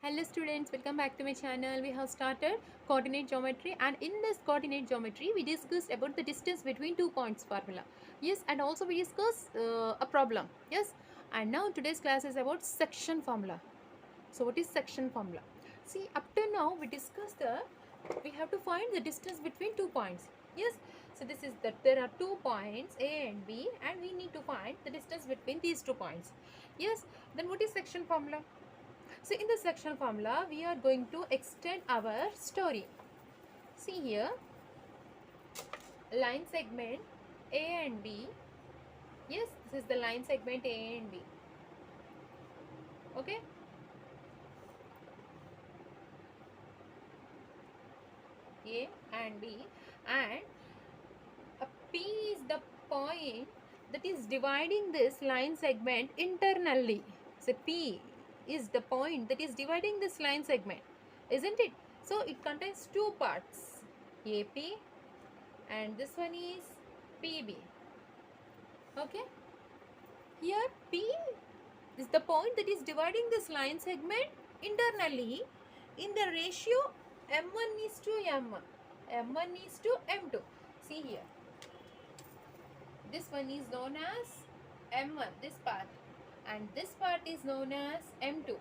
Hello students, welcome back to my channel. We have started coordinate geometry, and in this coordinate geometry we discussed about the distance between 2 points formula. Yes, and also we discussed a problem. Yes, and now today's class is about section formula. So what is section formula? See, up to now we discussed we have to find the distance between 2 points. Yes, so this is that there are 2 points A and B and we need to find the distance between these 2 points. Yes, then what is section formula? So in the section formula, we are going to extend our story. See here, line segment A and B. Yes, this is the line segment A and B. Okay. A and B, and P is the point that is dividing this line segment internally. So P is the point that is dividing this line segment, isn't it? So it contains two parts, AP, and this one is PB. Okay, here P is the point that is dividing this line segment internally in the ratio M1 is to M1, M1 is to M2. See here, this one is known as M1, this part, and this part is known as M2.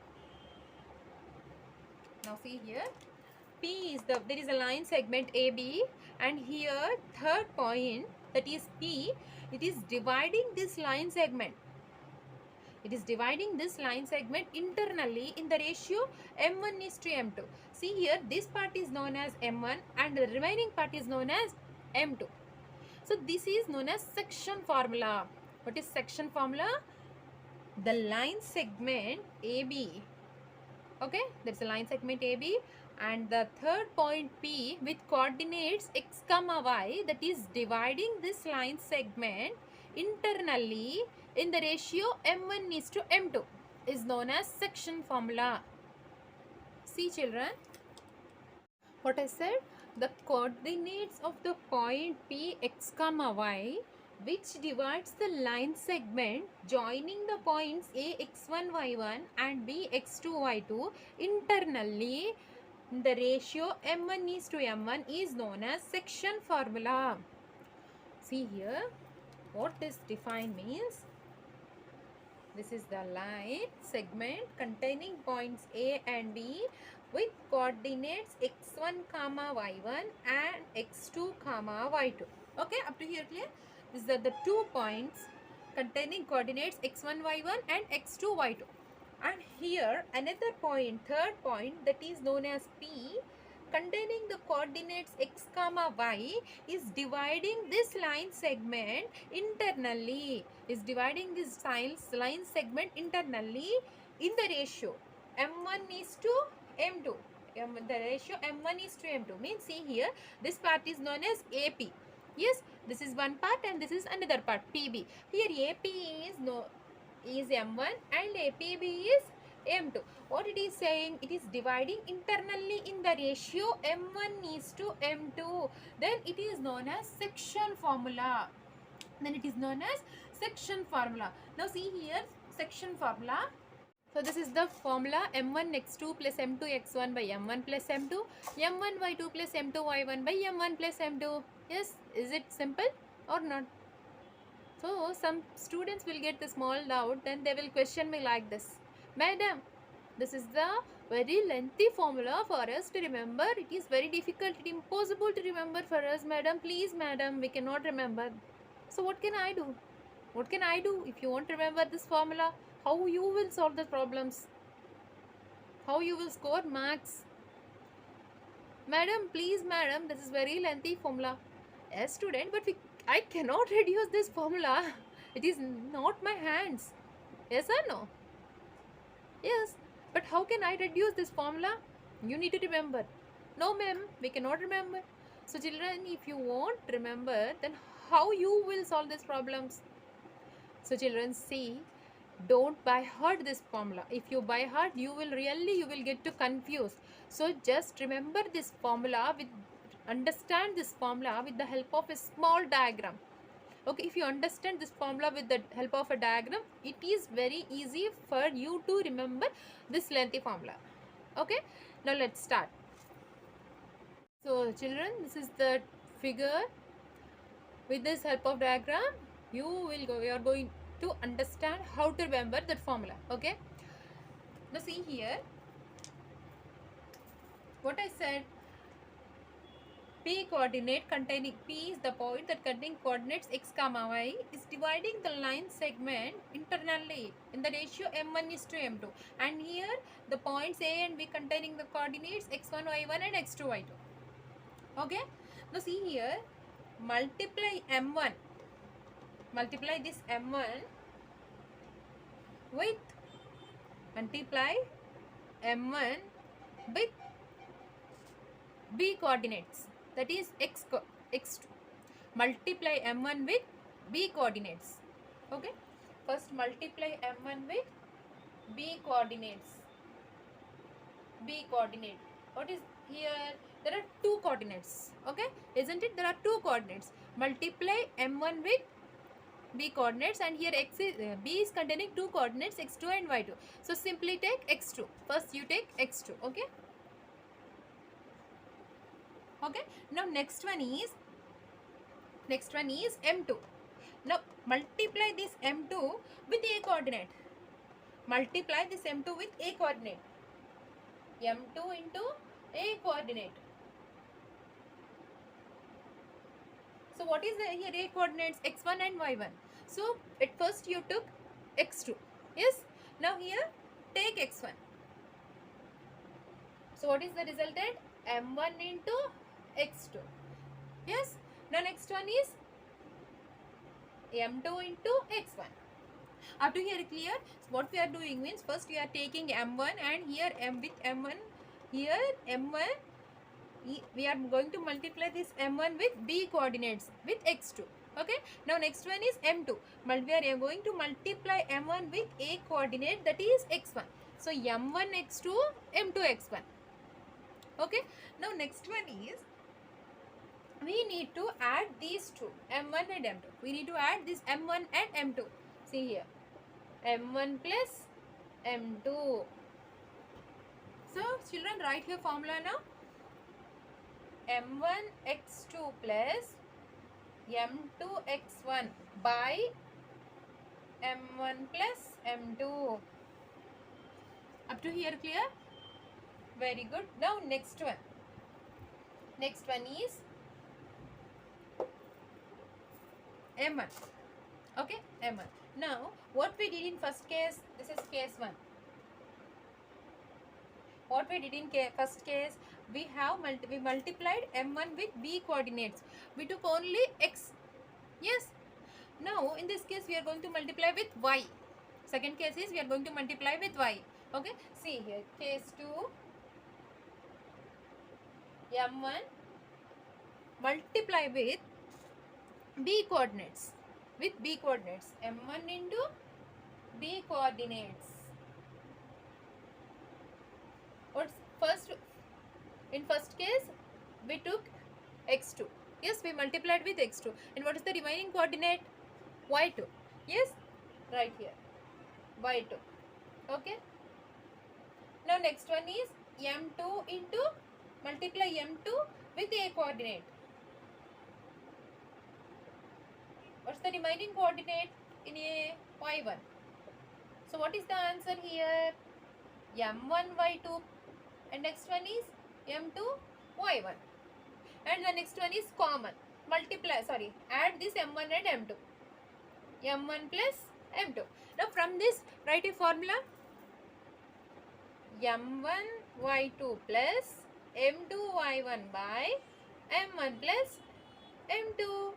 Now see here, P is there is a line segment AB, and here third point, that is P, it is dividing this line segment. It is dividing this line segment internally in the ratio M1 is to M2. See here, this part is known as M1 and the remaining part is known as M2. So this is known as section formula. What is section formula? The line segment AB. Okay, that's a line segment AB, and the third point P with coordinates x comma y, that is dividing this line segment internally in the ratio M1 is to M2, is known as section formula. See children, what I said, the coordinates of the point P x comma y which divides the line segment joining the points A x1 y1 and B x2 y2 internally in the ratio M1 is to M1 is known as section formula. See here, what this define means. This is the line segment containing points A and B with coordinates x1 comma y1 and x2 comma y2. Okay, up to here clear? These are the 2 points containing coordinates x1 y1 and x2 y2. And here another point, third point, that is known as P, containing the coordinates x comma y, is dividing this line segment internally, is dividing this line segment internally in the ratio M1 is to M2. The ratio M1 is to M2 means, see here, this part is known as AP. Yes, this is one part and this is another part, PB. Here AP is M1 and APB is M2. What it is saying, it is dividing internally in the ratio M1 is to M2. Then it is known as section formula. Then it is known as section formula. Now see here, section formula. So this is the formula: M1 x2 plus M2 x1 by M1 plus M2, M1 y2 plus M2 y1 by M1 plus M2. Yes, is it simple or not? So some students will get the small doubt, then they will question me like this: Madam, this is the very lengthy formula for us to remember. It is very difficult, it is impossible to remember for us, madam. Please, madam, we cannot remember. So what can I do? What can I do if you won't remember this formula? How you will solve the problems? How you will score marks? Madam, please, madam, this is very lengthy formula. Yes, student, but I cannot reduce this formula. It is not my hands. Yes or no? Yes, but how can I reduce this formula? You need to remember. No, ma'am, we cannot remember. So children, if you won't remember, then how you will solve these problems? So children, see, don't by heart this formula. If you by heart, you will get to confused. So just remember this formula understand this formula with the help of a small diagram. Okay, if you understand this formula with the help of a diagram, it is very easy for you to remember this lengthy formula. Okay, now let's start. So children, this is the figure. With this help of diagram, you are going to understand how to remember that formula. Okay, now see here what I said. P coordinate containing P is the point that containing coordinates x comma y is dividing the line segment internally in the ratio m1 is to m2, and here the points A and B containing the coordinates x1 y1 and x2 y2. Okay, now see here, multiply m1, multiply this m1 with multiply m1 with B coordinates, that is x2. Multiply m1 with B coordinates. Okay, first multiply m1 with B coordinates. B coordinate. What is here? There are two coordinates. Okay, isn't it? There are two coordinates. Multiply m1 with B coordinates, and here B is containing two coordinates x2 and y2. So simply take x2. First you take x2. Okay. Okay. Now next one is m2. Now multiply this m2 with a coordinate. Multiply this m2 with a coordinate. m2 into a coordinate. So what is here a coordinates? x1 and y1. So at first you took x2. Yes. Now here take x1. So what is the resultant? m1 into x2. Yes. Now next one is m2 into x1. Up to here clear? So what we are doing means first we are taking m1 and here with m1, here m1, we are going to multiply this m1 with b coordinates with x2. Okay. Now next one is m2. We are going to multiply m1 with a coordinate, that is x1. So m1 x2, m2 x1. Okay. Now next one is we need to add these two, m1 and m2. We need to add this m1 and m2. See here, m1 plus m2. So children, write here formula now. m1 x2 plus m2 x1 by m1 plus m2. Up to here clear? Very good. Now next one. Next one is m1. Okay, m1. Now what we did in first case, this is case 1. What we did in first case, we multiplied m1 with b coordinates. We took only x. Yes. Now in this case we are going to multiply with y. Second case is we are going to multiply with y. Okay. See here, case 2, m1 multiply with b coordinates. With b coordinates, m1 into b coordinates. What's first? In first case we took x2. Yes, we multiplied with x2. And what is the remaining coordinate? y2. Yes, right here, y2. Okay. Now next one is m2 into, multiply m2 with a coordinate. What's the remaining coordinate in a? y1. So what is the answer here? m1 y2, and next one is m2 y1, and the next one is common. Add this m1 and m2. m1 plus m2. Now from this write a formula. m1 y2 plus m2 y1 by m1 plus m2.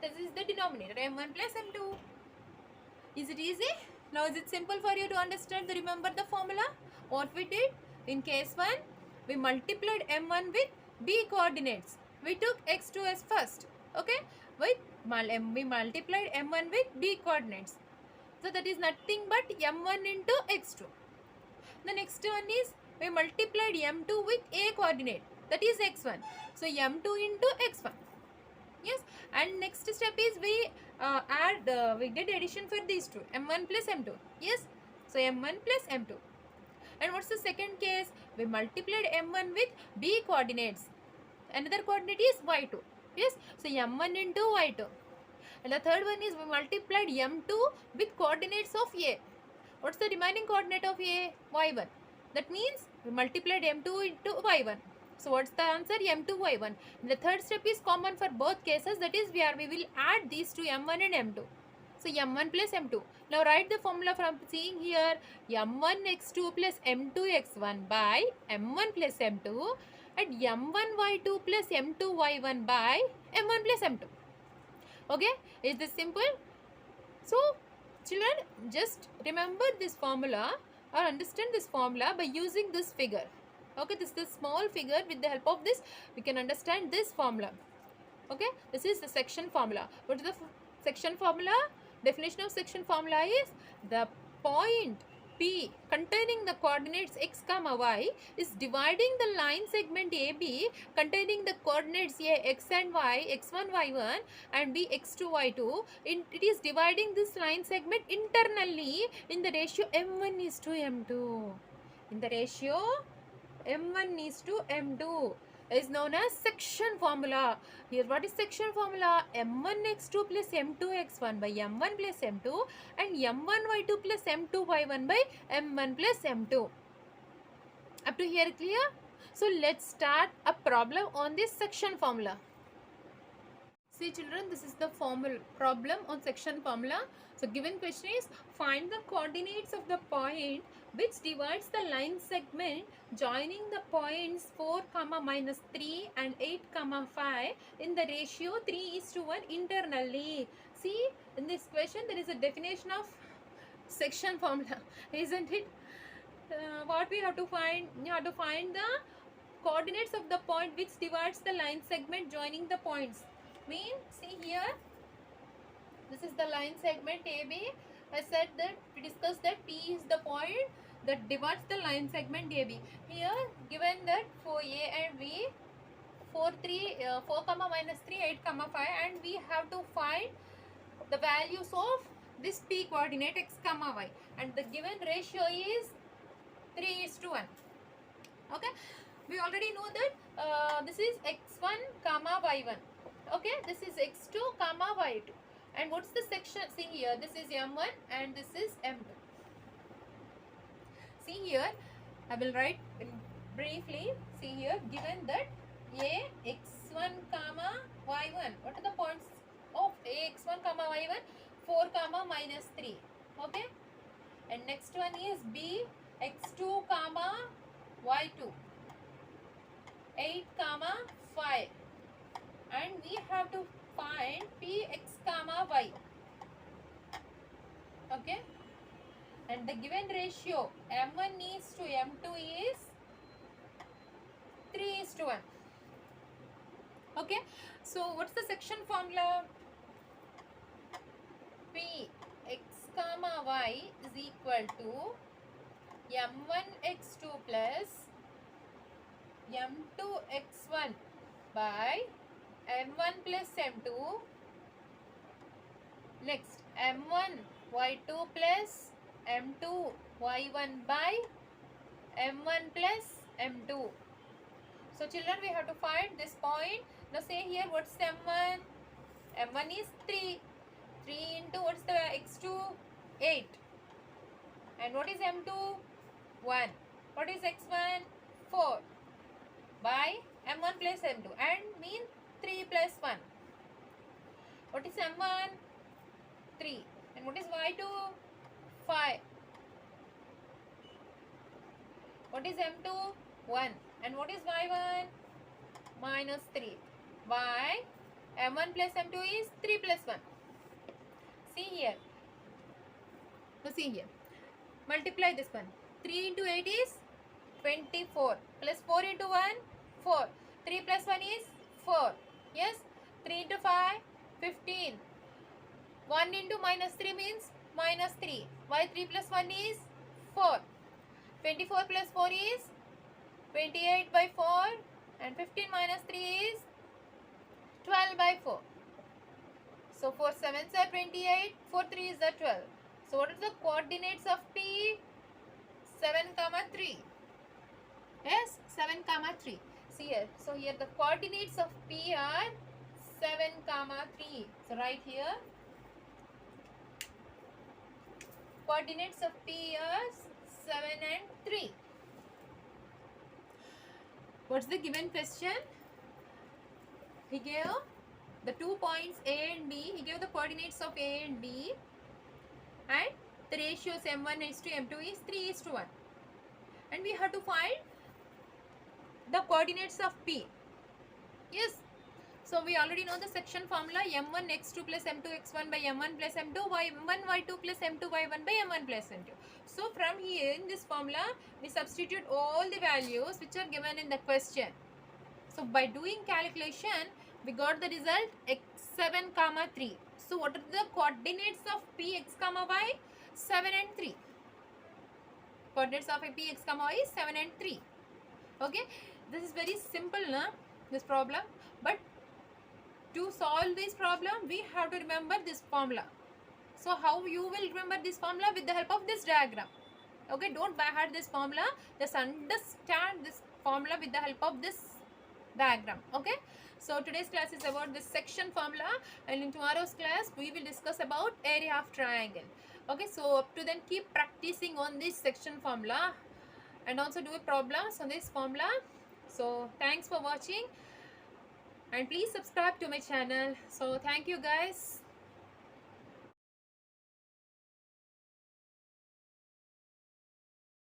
This is the denominator, m1 plus m2. Is it easy? Now is it simple for you to understand, to remember the formula? What we did in case 1, we multiplied m1 with b coordinates. We took x2 as first. Okay, we multiplied m1 with b coordinates. So that is nothing but m1 into x2. The next one is we multiplied m2 with a coordinate, that is x1. So m2 into x1. Yes, and next step is we we did addition for these two, m1 plus m2. Yes, so m1 plus m2. And what's the second case? We multiplied m1 with b coordinates. Another coordinate is y2. Yes, so m1 into y2. And the third one is we multiplied m2 with coordinates of a. What's the remaining coordinate of a? Y1. That means we multiplied m2 into y1. So what's the answer? M2 y1. And the third step is common for both cases. That is where we will add these two, m1 and m2. So m1 plus m2. Now write the formula from seeing here. m1 x2 plus m2 x1 by m1 plus m2 and m1 y2 plus m2 y1 by m1 plus m2. Okay, is this simple? So children, just remember this formula or understand this formula by using this figure. Okay, this is the small figure. With the help of this, we can understand this formula. Okay, this is the section formula. What is the section formula? Definition of section formula is the point P containing the coordinates x comma y is dividing the line segment AB containing the coordinates A x and y, x1 y1 and b x2 y2. It is dividing this line segment internally in the ratio m1 is to m2. In the ratio m1 is to m2 is known as section formula. Here what is section formula? m1 x2 plus m2 x1 by m1 plus m2 and m1 y2 plus m2 y1 by m1 plus m2. Up to here clear? So let's start a problem on this section formula. See children, this is the problem on section formula. So given question is find the coordinates of the point which divides the line segment joining the points 4 comma minus 3 and 8 comma 5 in the ratio 3:1 internally. See, in this question there is a definition of section formula, isn't it? What we have to find? You have to find the coordinates of the point which divides the line segment joining the points. See here, this is the line segment AB. I said that we discussed that P is the point that divides the line segment AB. Here given that for A and B 4 comma minus 3 8 comma 5 and we have to find the values of this P coordinate x comma y and the given ratio is 3:1. Okay, we already know that this is x1 comma y1. Okay, this is x2 comma y2 and what's the section? See here, this is m1 and this is m2. See here, I will write briefly. See here, given that a x1 comma y1, what are the points of a x1 comma y1? 4 comma minus 3. Okay, and next one is b x2 comma y2 8 comma 5 and we have to find p x comma y. Okay, and the given ratio m1 is to m2 is 3:1. Okay, so what's the section formula? P x comma y is equal to m1 x2 plus m2 x1 by m1 plus m2. Next m1 y2 plus m2 y1 by m1 plus m2. So children, we have to find this point. Now say here what's m1? m1 is 3. 3 into what's the x2? 8. And what is m2? 1. What is x1? 4. By m1 plus m2 and mean 3 plus 1. What is m1? 3. And what is y2? 5. What is m2? 1. And what is y1? Minus 3. By m1 plus m2 is 3 plus 1. See here. Now see here. Multiply this one. 3 into 8 is 24. Plus 4 into 1, 4. 3 plus 1 is 4. Yes. 3 into 5, 15. 1 into minus 3 means minus 3. Why 3 plus 1 is 4. 24 plus 4 is 28 by 4. And 15 minus 3 is 12 by 4. So 4 7s are 28. 4 3 is the 12. So what are the coordinates of P? 7 comma 3. Yes, 7 comma 3. See here. So here the coordinates of P are 7 comma 3. So right here coordinates of P are 7 and 3. What's the given question? He gave the 2 points A and B. He gave the coordinates of A and B, and the ratios m1 is to m2 is 3 is to 1. And we have to find the coordinates of P. Yes. So we already know the section formula m1 x2 plus m2 x1 by m1 plus m2 y1 y2 plus m2 y1 by m1 plus m2. So from here in this formula we substitute all the values which are given in the question. So by doing calculation we got the result x7 comma 3. So what are the coordinates of p x comma y? 7 and 3. Coordinates of a p x comma y is 7 and 3. Okay, this is very simple, na, this problem, but to solve this problem we have to remember this formula. So how you will remember this formula? With the help of this diagram. Okay, don't by heart this formula, just understand this formula with the help of this diagram. Okay, so today's class is about this section formula, and in tomorrow's class we will discuss about area of triangle. Okay, so up to then keep practicing on this section formula and also do problems on this formula. So thanks for watching and please subscribe to my channel. So thank you guys.